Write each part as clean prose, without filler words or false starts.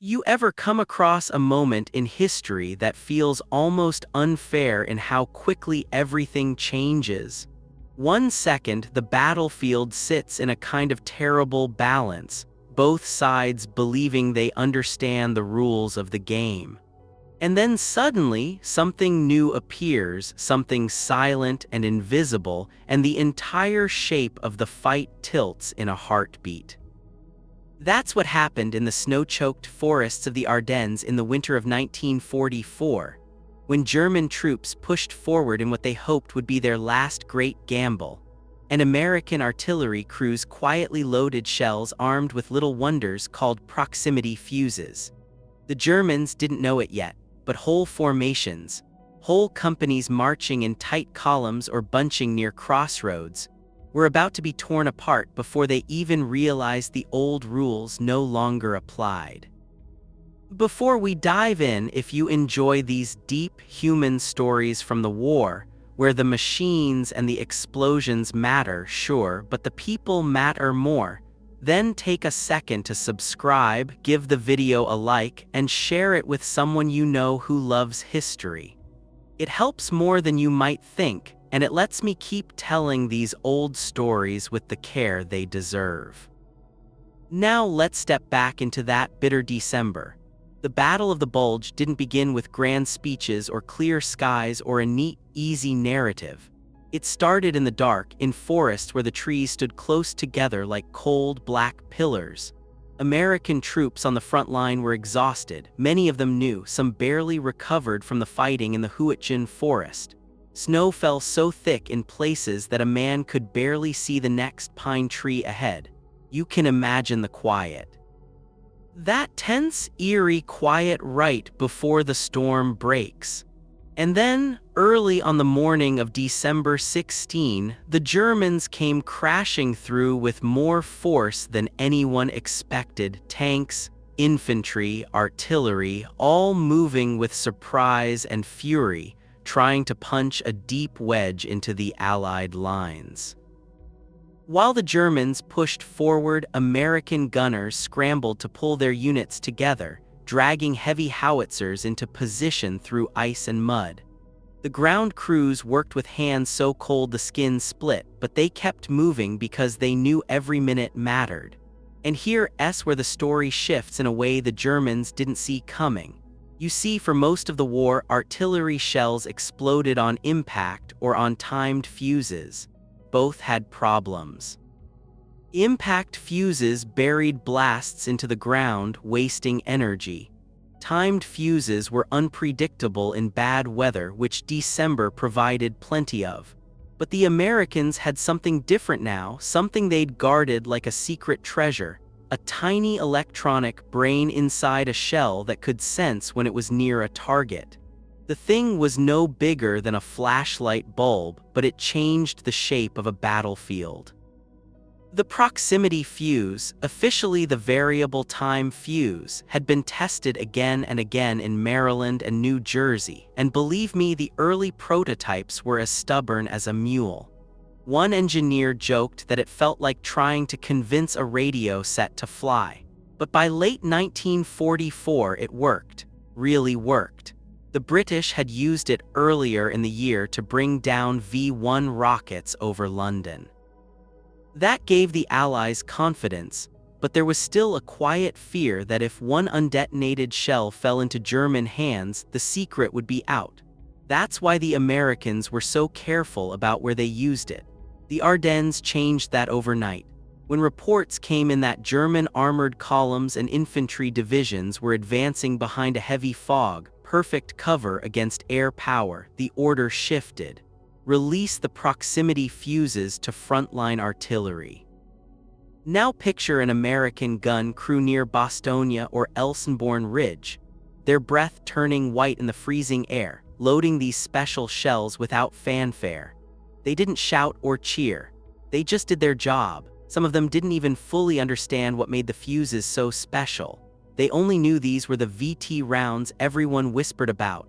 You ever come across a moment in history that feels almost unfair in how quickly everything changes? 1 second, the battlefield sits in a kind of terrible balance, both sides believing they understand the rules of the game. And then suddenly, something new appears, something silent and invisible, and the entire shape of the fight tilts in a heartbeat. That's what happened in the snow-choked forests of the Ardennes in the winter of 1944, when German troops pushed forward in what they hoped would be their last great gamble, and American artillery crews quietly loaded shells armed with little wonders called proximity fuses. The Germans didn't know it yet, but whole formations, whole companies marching in tight columns or bunching near crossroads, were about to be torn apart before they even realized the old rules no longer applied. Before we dive in, if you enjoy these deep human stories from the war, where the machines and the explosions matter, sure, but the people matter more, then take a second to subscribe, give the video a like, and share it with someone you know who loves history. It helps more than you might think, and it lets me keep telling these old stories with the care they deserve. Now let's step back into that bitter December. The Battle of the Bulge didn't begin with grand speeches or clear skies or a neat, easy narrative. It started in the dark, in forests where the trees stood close together like cold, black pillars. American troops on the front line were exhausted, many of them new, some barely recovered from the fighting in the Huichin forest. Snow fell so thick in places that a man could barely see the next pine tree ahead. You can imagine the quiet. That tense, eerie quiet right before the storm breaks. And then, early on the morning of December 16, the Germans came crashing through with more force than anyone expected. Tanks, infantry, artillery, all moving with surprise and fury, trying to punch a deep wedge into the Allied lines. While the Germans pushed forward, American gunners scrambled to pull their units together, dragging heavy howitzers into position through ice and mud. The ground crews worked with hands so cold the skin split, but they kept moving because they knew every minute mattered. And here's where the story shifts in a way the Germans didn't see coming. You see, for most of the war, artillery shells exploded on impact or on timed fuses. Both had problems. Impact fuses buried blasts into the ground, wasting energy. Timed fuses were unpredictable in bad weather, which December provided plenty of. But the Americans had something different now, something they'd guarded like a secret treasure. A tiny electronic brain inside a shell that could sense when it was near a target. The thing was no bigger than a flashlight bulb, but it changed the shape of a battlefield. The proximity fuse, officially the variable time fuse, had been tested again and again in Maryland and New Jersey, and believe me, the early prototypes were as stubborn as a mule. One engineer joked that it felt like trying to convince a radio set to fly. But by late 1944 it worked, really worked. The British had used it earlier in the year to bring down V-1 rockets over London. That gave the Allies confidence, but there was still a quiet fear that if one undetonated shell fell into German hands, the secret would be out. That's why the Americans were so careful about where they used it. The Ardennes changed that overnight. When reports came in that German armored columns and infantry divisions were advancing behind a heavy fog, perfect cover against air power, the order shifted. Release the proximity fuses to frontline artillery. Now picture an American gun crew near Bostonia or Elsenborn Ridge, their breath turning white in the freezing air, loading these special shells without fanfare. They didn't shout or cheer. They just did their job. Some of them didn't even fully understand what made the fuses so special. They only knew these were the VT rounds everyone whispered about.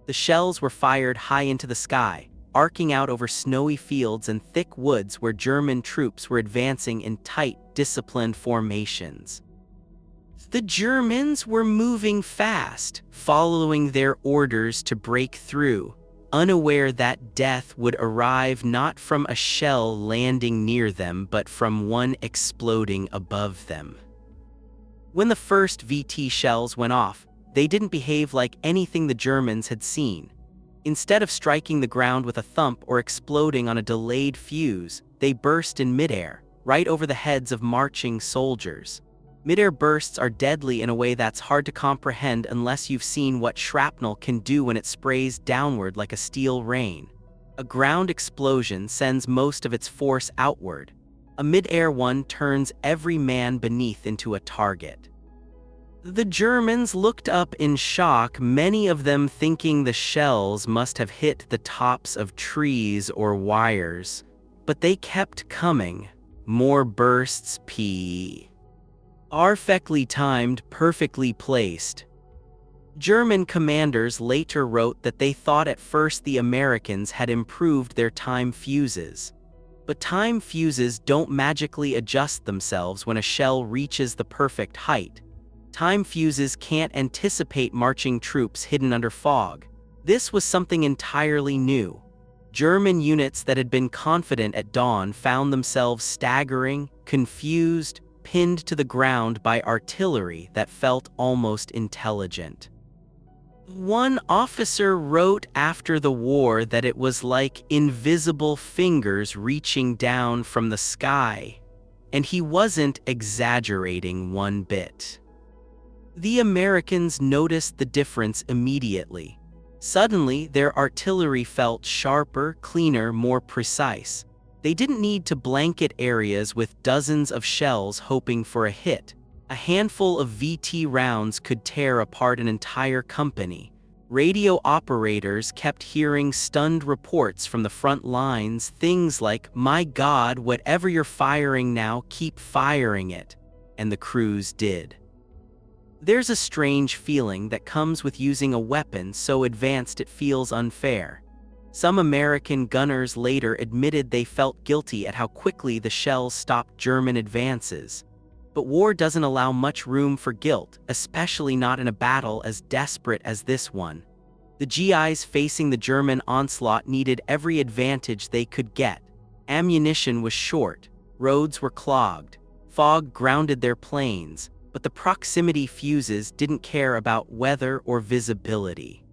The shells were fired high into the sky, arcing out over snowy fields and thick woods where German troops were advancing in tight, disciplined formations. The Germans were moving fast, following their orders to break through, unaware that death would arrive not from a shell landing near them but from one exploding above them. When the first VT shells went off, they didn't behave like anything the Germans had seen. Instead of striking the ground with a thump or exploding on a delayed fuse, they burst in midair, right over the heads of marching soldiers. Midair bursts are deadly in a way that's hard to comprehend unless you've seen what shrapnel can do when it sprays downward like a steel rain. A ground explosion sends most of its force outward. A midair one turns every man beneath into a target. The Germans looked up in shock, many of them thinking the shells must have hit the tops of trees or wires. But they kept coming. More bursts, perfectly timed, perfectly placed. German commanders later wrote that they thought at first the Americans had improved their time fuses. But time fuses don't magically adjust themselves when a shell reaches the perfect height. Time fuses can't anticipate marching troops hidden under fog. This was something entirely new. German units that had been confident at dawn found themselves staggering, confused, pinned to the ground by artillery that felt almost intelligent. One officer wrote after the war that it was like invisible fingers reaching down from the sky, and he wasn't exaggerating one bit. The Americans noticed the difference immediately. Suddenly, their artillery felt sharper, cleaner, more precise. They didn't need to blanket areas with dozens of shells hoping for a hit. A handful of VT rounds could tear apart an entire company. Radio operators kept hearing stunned reports from the front lines, things like, "My God, whatever you're firing now, keep firing it." And the crews did. There's a strange feeling that comes with using a weapon so advanced it feels unfair. Some American gunners later admitted they felt guilty at how quickly the shells stopped German advances. But war doesn't allow much room for guilt, especially not in a battle as desperate as this one. The GIs facing the German onslaught needed every advantage they could get. Ammunition was short, roads were clogged, fog grounded their planes, but the proximity fuses didn't care about weather or visibility.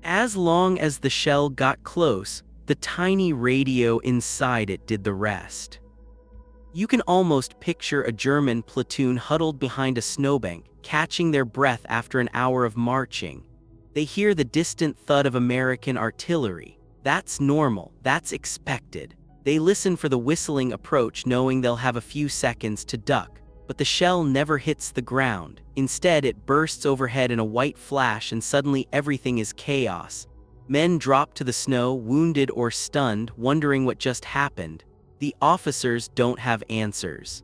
As long as the shell got close, the tiny radio inside it did the rest. You can almost picture a German platoon huddled behind a snowbank, catching their breath after an hour of marching. They hear the distant thud of American artillery. That's normal, that's expected. They listen for the whistling approach, knowing they'll have a few seconds to duck. But the shell never hits the ground. Instead, it bursts overhead in a white flash and suddenly everything is chaos. Men drop to the snow, wounded or stunned, wondering what just happened. The officers don't have answers.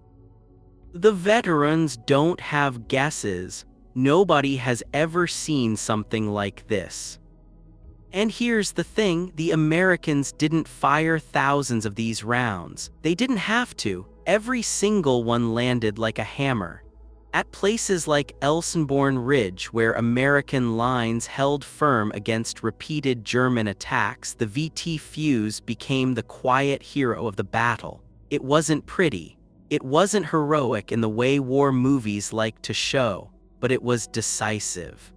The veterans don't have guesses. Nobody has ever seen something like this. And here's the thing, the Americans didn't fire thousands of these rounds. They didn't have to. Every single one landed like a hammer. At places like Elsenborn Ridge, where American lines held firm against repeated German attacks, the VT fuse became the quiet hero of the battle. It wasn't pretty. It wasn't heroic in the way war movies like to show, but it was decisive.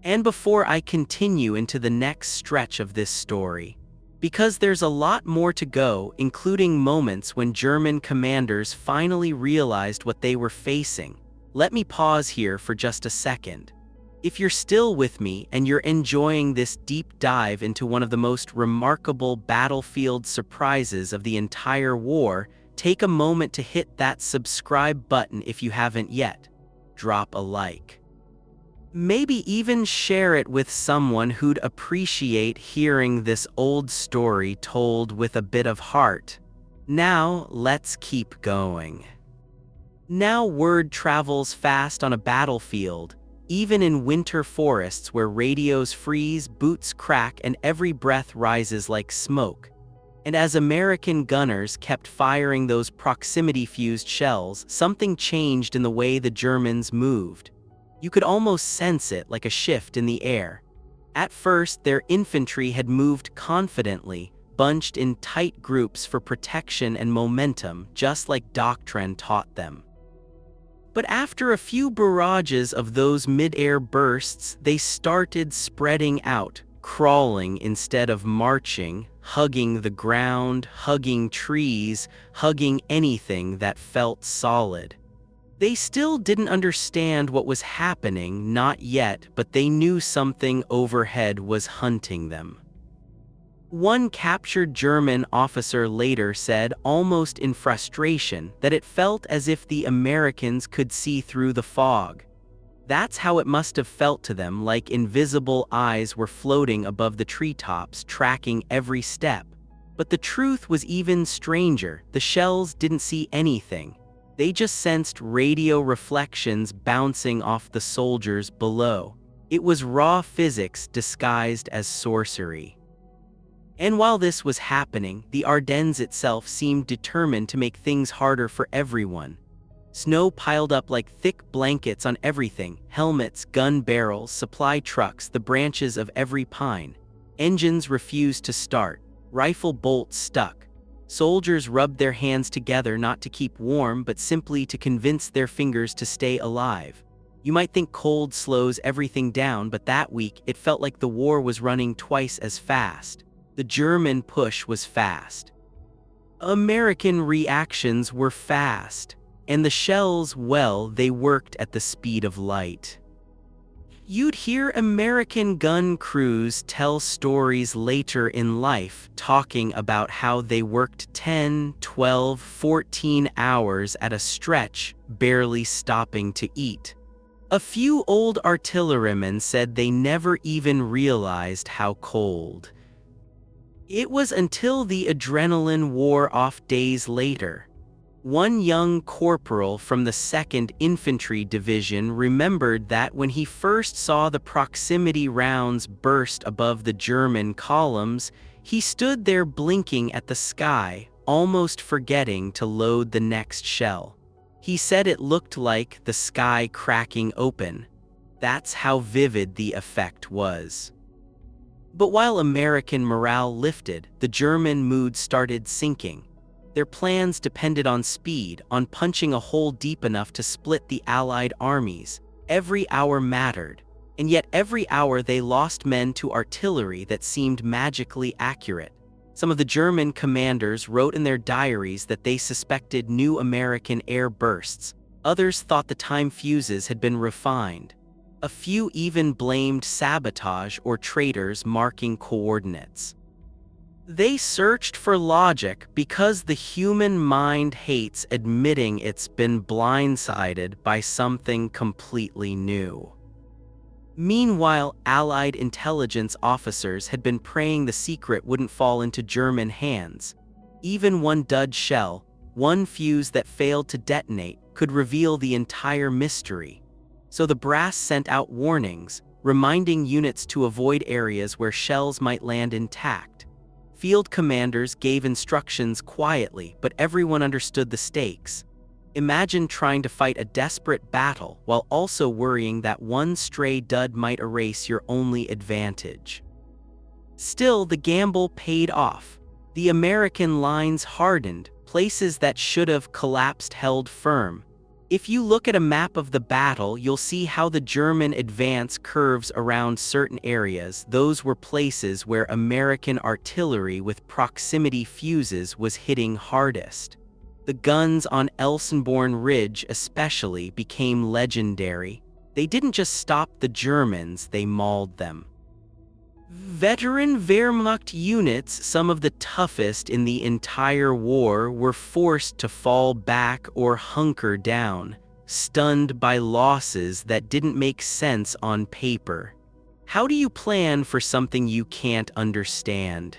And before I continue into the next stretch of this story, because there's a lot more to go, including moments when German commanders finally realized what they were facing, let me pause here for just a second. If you're still with me and you're enjoying this deep dive into one of the most remarkable battlefield surprises of the entire war, take a moment to hit that subscribe button if you haven't yet. Drop a like. Maybe even share it with someone who'd appreciate hearing this old story told with a bit of heart. Now, let's keep going. Now word travels fast on a battlefield, even in winter forests where radios freeze, boots crack, and every breath rises like smoke. And as American gunners kept firing those proximity-fused shells, something changed in the way the Germans moved. You could almost sense it, like a shift in the air. At first, their infantry had moved confidently, bunched in tight groups for protection and momentum, just like doctrine taught them. But after a few barrages of those mid-air bursts, they started spreading out, crawling instead of marching, hugging the ground, hugging trees, hugging anything that felt solid. They still didn't understand what was happening, not yet, but they knew something overhead was hunting them. One captured German officer later said, almost in frustration, that it felt as if the Americans could see through the fog. That's how it must have felt to them, like invisible eyes were floating above the treetops, tracking every step. But the truth was even stranger. The shells didn't see anything. They just sensed radio reflections bouncing off the soldiers below. It was raw physics disguised as sorcery. And while this was happening, the Ardennes itself seemed determined to make things harder for everyone. Snow piled up like thick blankets on everything: helmets, gun barrels, supply trucks, the branches of every pine. Engines refused to start. Rifle bolts stuck. Soldiers rubbed their hands together not to keep warm, but simply to convince their fingers to stay alive. You might think cold slows everything down, but that week it felt like the war was running twice as fast. The German push was fast. American reactions were fast. And the shells, well, they worked at the speed of light. You'd hear American gun crews tell stories later in life, talking about how they worked 10, 12, 14 hours at a stretch, barely stopping to eat. A few old artillerymen said they never even realized how cold. It was until the adrenaline wore off days later. One young corporal from the 2nd Infantry Division remembered that when he first saw the proximity rounds burst above the German columns, he stood there blinking at the sky, almost forgetting to load the next shell. He said it looked like the sky cracking open. That's how vivid the effect was. But while American morale lifted, the German mood started sinking. Their plans depended on speed, on punching a hole deep enough to split the Allied armies. Every hour mattered, and yet every hour they lost men to artillery that seemed magically accurate. Some of the German commanders wrote in their diaries that they suspected new American air bursts. Others thought the time fuses had been refined. A few even blamed sabotage or traitors marking coordinates. They searched for logic because the human mind hates admitting it's been blindsided by something completely new. Meanwhile, Allied intelligence officers had been praying the secret wouldn't fall into German hands. Even one dud shell, one fuse that failed to detonate, could reveal the entire mystery. So the brass sent out warnings, reminding units to avoid areas where shells might land intact. Field commanders gave instructions quietly, but everyone understood the stakes. Imagine trying to fight a desperate battle while also worrying that one stray dud might erase your only advantage. Still, the gamble paid off. The American lines hardened, places that should have collapsed held firm. If you look at a map of the battle, you'll see how the German advance curves around certain areas. Those were places where American artillery with proximity fuses was hitting hardest. The guns on Elsenborn Ridge especially became legendary. They didn't just stop the Germans, they mauled them. Veteran Wehrmacht units, some of the toughest in the entire war, were forced to fall back or hunker down, stunned by losses that didn't make sense on paper. How do you plan for something you can't understand?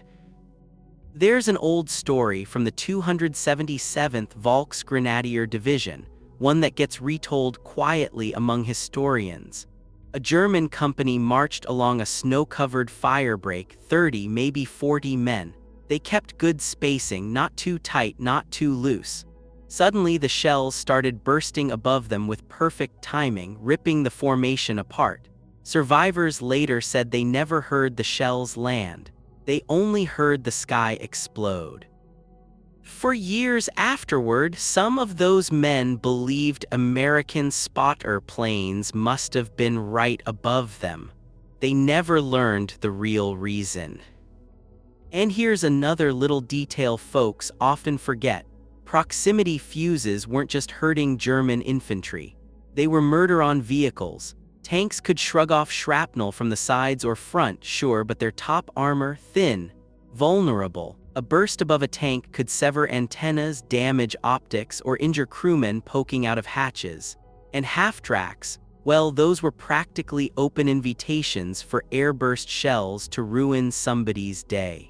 There's an old story from the 277th Volksgrenadier Division, one that gets retold quietly among historians. A German company marched along a snow-covered firebreak, 30, maybe 40 men. They kept good spacing, not too tight, not too loose. Suddenly the shells started bursting above them with perfect timing, ripping the formation apart. Survivors later said they never heard the shells land. They only heard the sky explode. For years afterward, some of those men believed American spotter planes must have been right above them. They never learned the real reason. And here's another little detail folks often forget. Proximity fuses weren't just hurting German infantry. They were murder on vehicles. Tanks could shrug off shrapnel from the sides or front, sure, but their top armor, thin, vulnerable. A burst above a tank could sever antennas, damage optics, or injure crewmen poking out of hatches. And half-tracks, well, those were practically open invitations for airburst shells to ruin somebody's day.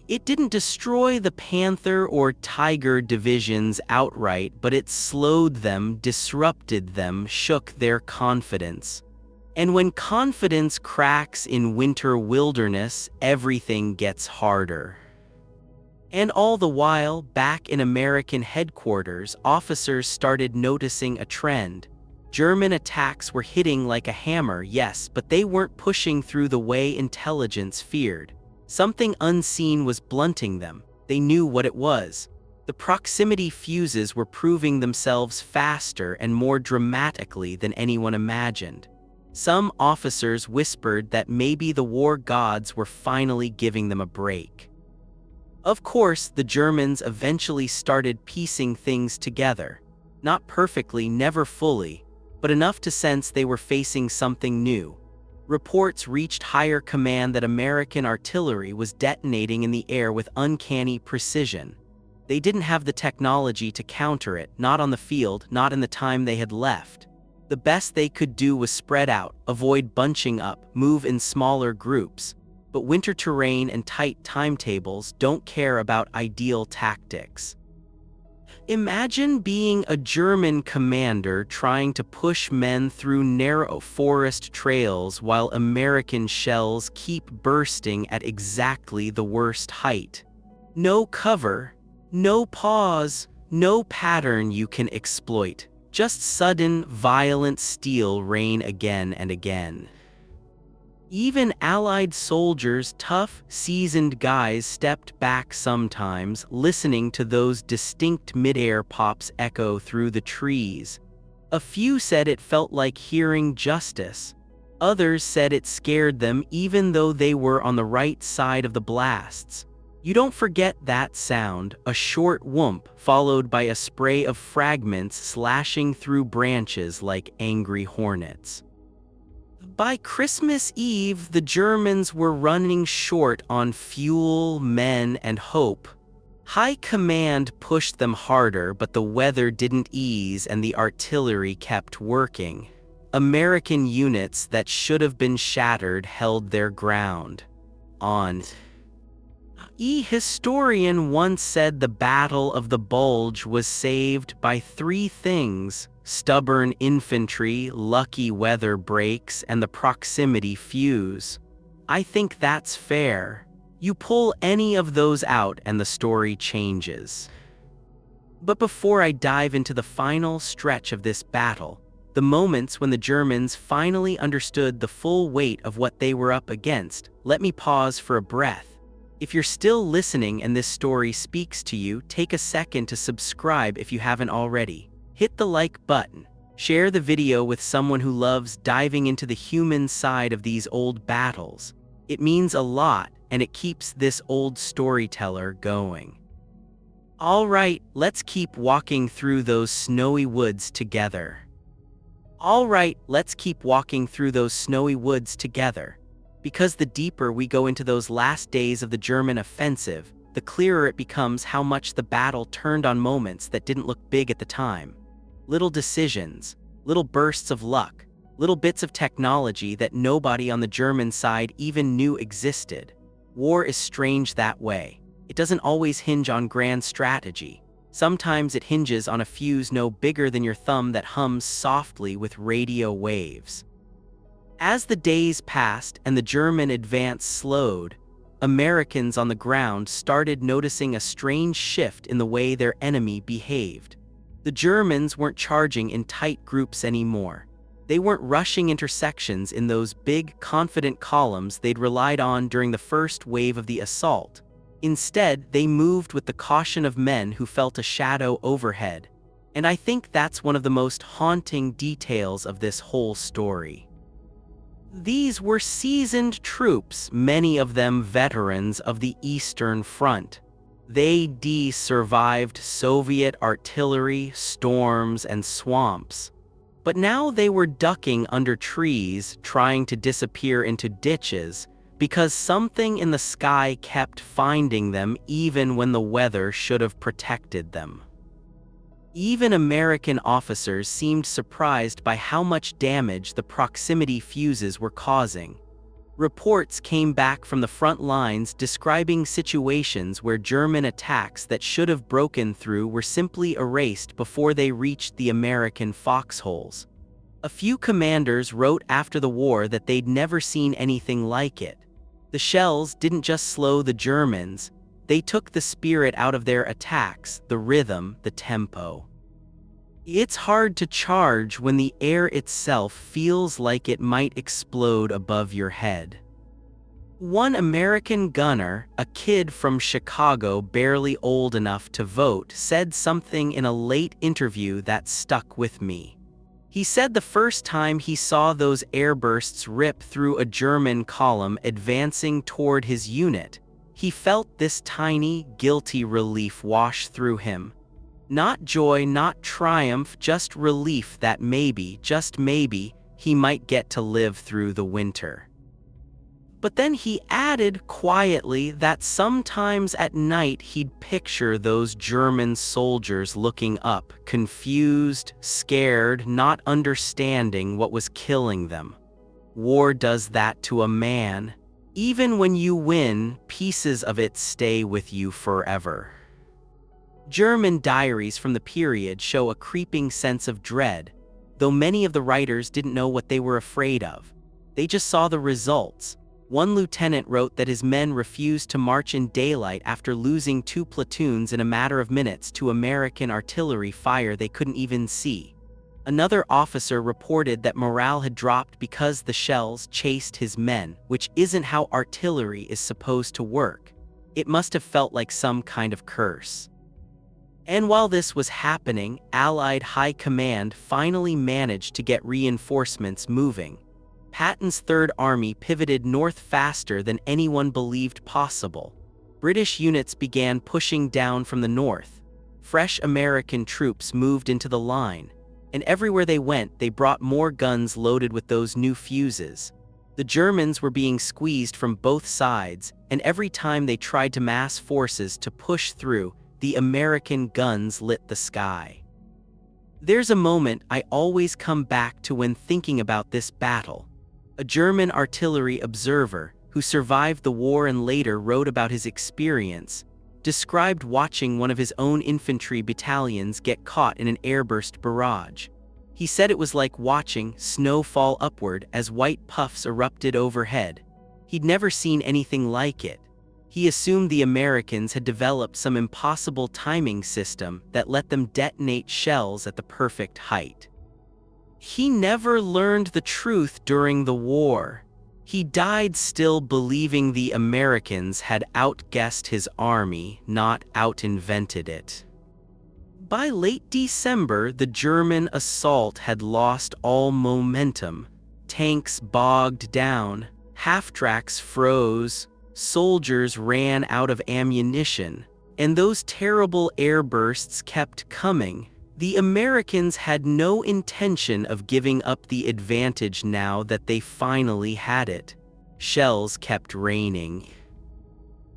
It didn't destroy the Panther or Tiger divisions outright, but it slowed them, disrupted them, shook their confidence. And when confidence cracks in winter wilderness, everything gets harder. And all the while, back in American headquarters, officers started noticing a trend. German attacks were hitting like a hammer, yes, but they weren't pushing through the way intelligence feared. Something unseen was blunting them. They knew what it was. The proximity fuses were proving themselves faster and more dramatically than anyone imagined. Some officers whispered that maybe the war gods were finally giving them a break. Of course, the Germans eventually started piecing things together. Not perfectly, never fully, but enough to sense they were facing something new. Reports reached higher command that American artillery was detonating in the air with uncanny precision. They didn't have the technology to counter it, not on the field, not in the time they had left. The best they could do was spread out, avoid bunching up, move in smaller groups. But winter terrain and tight timetables don't care about ideal tactics. Imagine being a German commander trying to push men through narrow forest trails while American shells keep bursting at exactly the worst height. No cover, no pause, no pattern you can exploit. Just sudden, violent steel rain again and again. Even Allied soldiers, tough, seasoned guys, stepped back sometimes, listening to those distinct mid-air pops echo through the trees. A few said it felt like hearing justice. Others said it scared them even though they were on the right side of the blasts. You don't forget that sound, a short whoomp followed by a spray of fragments slashing through branches like angry hornets. By Christmas Eve, the Germans were running short on fuel, men, and hope. High command pushed them harder, but the weather didn't ease and the artillery kept working. American units that should have been shattered held their ground. A historian once said the Battle of the Bulge was saved by three things: stubborn infantry, lucky weather breaks, and the proximity fuse. I think that's fair. You pull any of those out and the story changes. But before I dive into the final stretch of this battle, the moments when the Germans finally understood the full weight of what they were up against, let me pause for a breath. If you're still listening and this story speaks to you, take a second to subscribe if you haven't already. Hit the like button. Share the video with someone who loves diving into the human side of these old battles. It means a lot, and it keeps this old storyteller going. All right, let's keep walking through those snowy woods together. Because the deeper we go into those last days of the German offensive, the clearer it becomes how much the battle turned on moments that didn't look big at the time. Little decisions, little bursts of luck, little bits of technology that nobody on the German side even knew existed. War is strange that way. It doesn't always hinge on grand strategy. Sometimes it hinges on a fuse no bigger than your thumb that hums softly with radio waves. As the days passed and the German advance slowed, Americans on the ground started noticing a strange shift in the way their enemy behaved. The Germans weren't charging in tight groups anymore. They weren't rushing intersections in those big, confident columns they'd relied on during the first wave of the assault. Instead, they moved with the caution of men who felt a shadow overhead. And I think that's one of the most haunting details of this whole story. These were seasoned troops, many of them veterans of the Eastern Front. They survived Soviet artillery, storms, and swamps. But now they were ducking under trees, trying to disappear into ditches, because something in the sky kept finding them even when the weather should have protected them. Even American officers seemed surprised by how much damage the proximity fuses were causing. Reports came back from the front lines describing situations where German attacks that should have broken through were simply erased before they reached the American foxholes. A few commanders wrote after the war that they'd never seen anything like it. The shells didn't just slow the Germans, they took the spirit out of their attacks, the rhythm, the tempo. It's hard to charge when the air itself feels like it might explode above your head. One American gunner, a kid from Chicago barely old enough to vote, said something in a late interview that stuck with me. He said the first time he saw those airbursts rip through a German column advancing toward his unit, he felt this tiny, guilty relief wash through him. Not joy, not triumph, just relief that maybe, just maybe, he might get to live through the winter. But then he added quietly that sometimes at night he'd picture those German soldiers looking up, confused, scared, not understanding what was killing them. War does that to a man. Even when you win, pieces of it stay with you forever. German diaries from the period show a creeping sense of dread, though many of the writers didn't know what they were afraid of. They just saw the results. One lieutenant wrote that his men refused to march in daylight after losing 2 platoons in a matter of minutes to American artillery fire they couldn't even see. Another officer reported that morale had dropped because the shells chased his men, which isn't how artillery is supposed to work. It must have felt like some kind of curse. And while this was happening, Allied High Command finally managed to get reinforcements moving. Patton's Third Army pivoted north faster than anyone believed possible. British units began pushing down from the north. Fresh American troops moved into the line, and everywhere they went, they brought more guns loaded with those new fuses. The Germans were being squeezed from both sides, and every time they tried to mass forces to push through, the American guns lit the sky. There's a moment I always come back to when thinking about this battle. A German artillery observer, who survived the war and later wrote about his experience, described watching one of his own infantry battalions get caught in an airburst barrage. He said it was like watching snow fall upward as white puffs erupted overhead. He'd never seen anything like it. He assumed the Americans had developed some impossible timing system that let them detonate shells at the perfect height. He never learned the truth during the war. He died still believing the Americans had outguessed his army, not out-invented it. By late December, the German assault had lost all momentum. Tanks bogged down, half-tracks froze, soldiers ran out of ammunition, and those terrible airbursts kept coming. The Americans had no intention of giving up the advantage now that they finally had it. Shells kept raining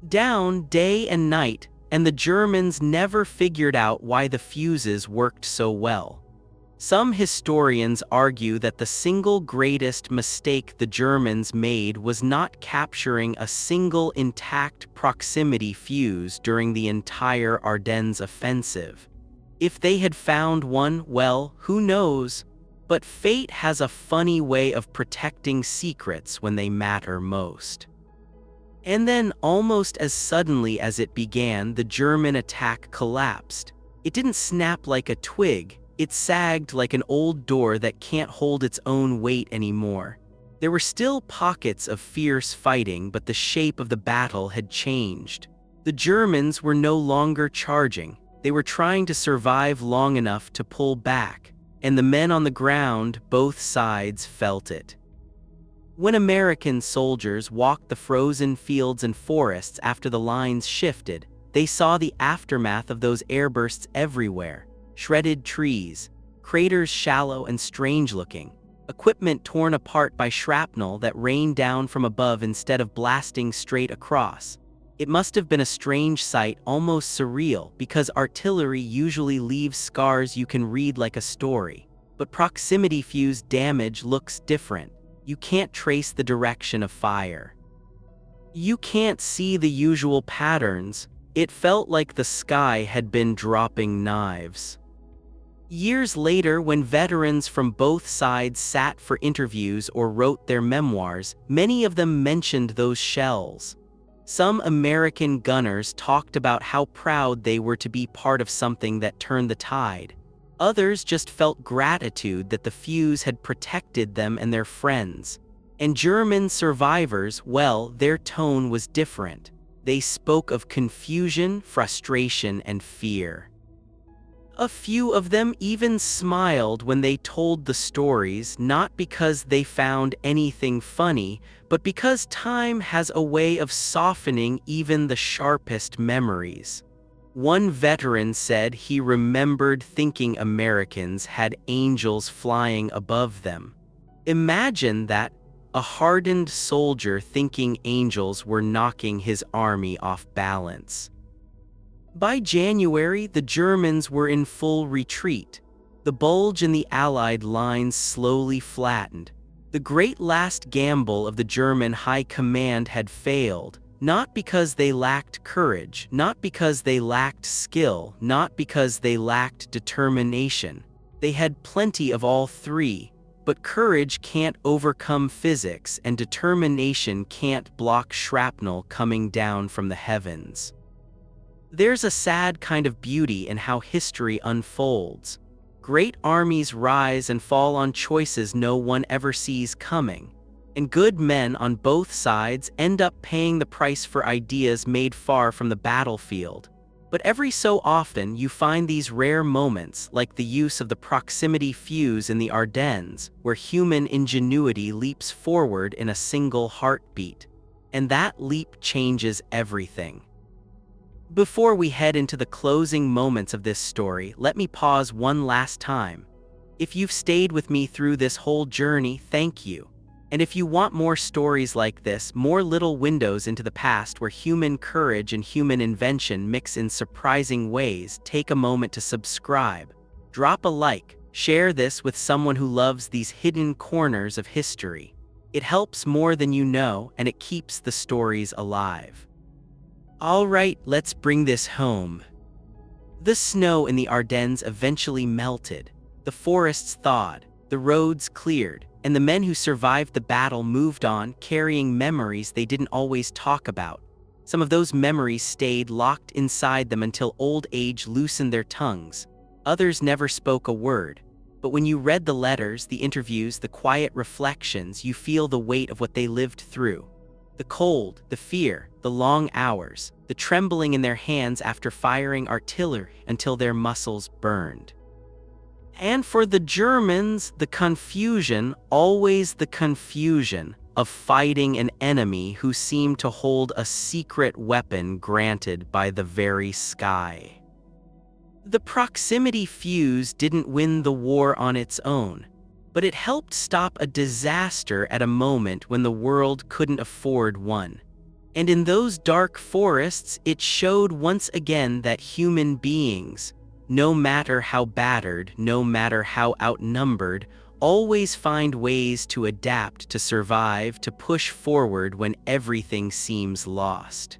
down day and night, and the Germans never figured out why the fuses worked so well. Some historians argue that the single greatest mistake the Germans made was not capturing a single intact proximity fuse during the entire Ardennes offensive. If they had found one, well, who knows? But fate has a funny way of protecting secrets when they matter most. And then, almost as suddenly as it began, the German attack collapsed. It didn't snap like a twig, it sagged like an old door that can't hold its own weight anymore. There were still pockets of fierce fighting, but the shape of the battle had changed. The Germans were no longer charging. They were trying to survive long enough to pull back, and the men on the ground, both sides, felt it. When American soldiers walked the frozen fields and forests after the lines shifted, they saw the aftermath of those airbursts everywhere: shredded trees, craters shallow and strange-looking, equipment torn apart by shrapnel that rained down from above instead of blasting straight across. It must have been a strange sight, almost surreal, because artillery usually leaves scars you can read like a story. But proximity-fused damage looks different. You can't trace the direction of fire. You can't see the usual patterns. It felt like the sky had been dropping knives. Years later, when veterans from both sides sat for interviews or wrote their memoirs, many of them mentioned those shells. Some American gunners talked about how proud they were to be part of something that turned the tide. Others just felt gratitude that the fuse had protected them and their friends. And German survivors, well, their tone was different. They spoke of confusion, frustration, and fear. A few of them even smiled when they told the stories, not because they found anything funny, but because time has a way of softening even the sharpest memories. One veteran said he remembered thinking Americans had angels flying above them. Imagine that, a hardened soldier thinking angels were knocking his army off balance. By January, the Germans were in full retreat. The Bulge in the Allied lines slowly flattened. The great last gamble of the German high command had failed, not because they lacked courage, not because they lacked skill, not because they lacked determination. They had plenty of all three, but courage can't overcome physics, and determination can't block shrapnel coming down from the heavens. There's a sad kind of beauty in how history unfolds. Great armies rise and fall on choices no one ever sees coming. And good men on both sides end up paying the price for ideas made far from the battlefield. But every so often you find these rare moments, like the use of the proximity fuse in the Ardennes, where human ingenuity leaps forward in a single heartbeat. And that leap changes everything. Before we head into the closing moments of this story, let me pause one last time. If you've stayed with me through this whole journey, thank you. And if you want more stories like this, more little windows into the past where human courage and human invention mix in surprising ways, take a moment to subscribe. Drop a like, share this with someone who loves these hidden corners of history. It helps more than you know, and it keeps the stories alive. Alright, let's bring this home. The snow in the Ardennes eventually melted, the forests thawed, the roads cleared, and the men who survived the battle moved on, carrying memories they didn't always talk about. Some of those memories stayed locked inside them until old age loosened their tongues. Others never spoke a word. But when you read the letters, the interviews, the quiet reflections, you feel the weight of what they lived through. The cold, the fear, the long hours, the trembling in their hands after firing artillery until their muscles burned. And for the Germans, the confusion, always the confusion, of fighting an enemy who seemed to hold a secret weapon granted by the very sky. The proximity fuse didn't win the war on its own, but it helped stop a disaster at a moment when the world couldn't afford one. And in those dark forests, it showed once again that human beings, no matter how battered, no matter how outnumbered, always find ways to adapt, to survive, to push forward when everything seems lost.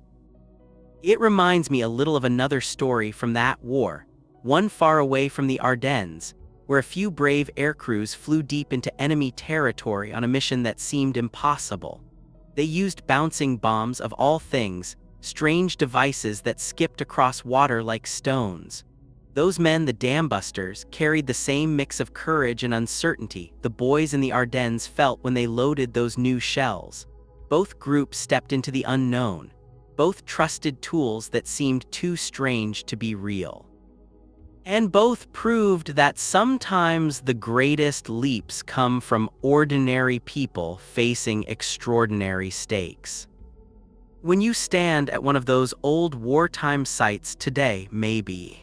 It reminds me a little of another story from that war, one far away from the Ardennes, where a few brave aircrews flew deep into enemy territory on a mission that seemed impossible. They used bouncing bombs of all things, strange devices that skipped across water like stones. Those men, the dam-busters, carried the same mix of courage and uncertainty the boys in the Ardennes felt when they loaded those new shells. Both groups stepped into the unknown. Both trusted tools that seemed too strange to be real. And both proved that sometimes the greatest leaps come from ordinary people facing extraordinary stakes. When you stand at one of those old wartime sites today, maybe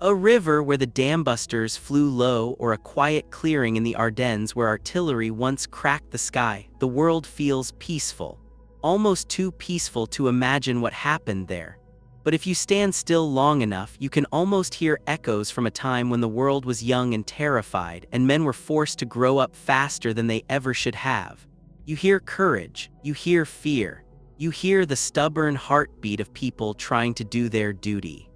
a river where the dam-busters flew low, or a quiet clearing in the Ardennes where artillery once cracked the sky, the world feels peaceful, almost too peaceful to imagine what happened there. But if you stand still long enough, you can almost hear echoes from a time when the world was young and terrified, and men were forced to grow up faster than they ever should have. You hear courage, you hear fear, you hear the stubborn heartbeat of people trying to do their duty.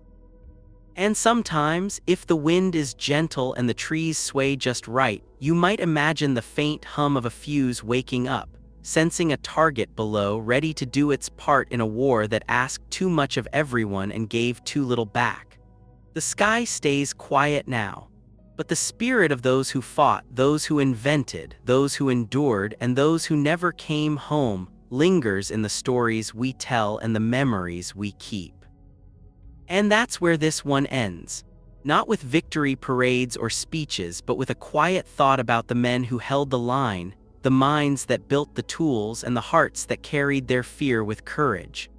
And sometimes, if the wind is gentle and the trees sway just right, you might imagine the faint hum of a fuse waking up, sensing a target below, ready to do its part in a war that asked too much of everyone and gave too little back. The sky stays quiet now, but the spirit of those who fought, those who invented, those who endured, and those who never came home lingers in the stories we tell and the memories we keep. And that's where this one ends. Not with victory parades or speeches, but with a quiet thought about the men who held the line, the minds that built the tools, and the hearts that carried their fear with courage.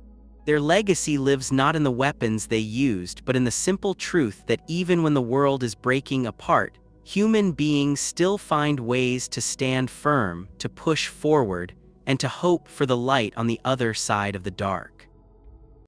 Their legacy lives not in the weapons they used, but in the simple truth that even when the world is breaking apart, human beings still find ways to stand firm, to push forward, and to hope for the light on the other side of the dark.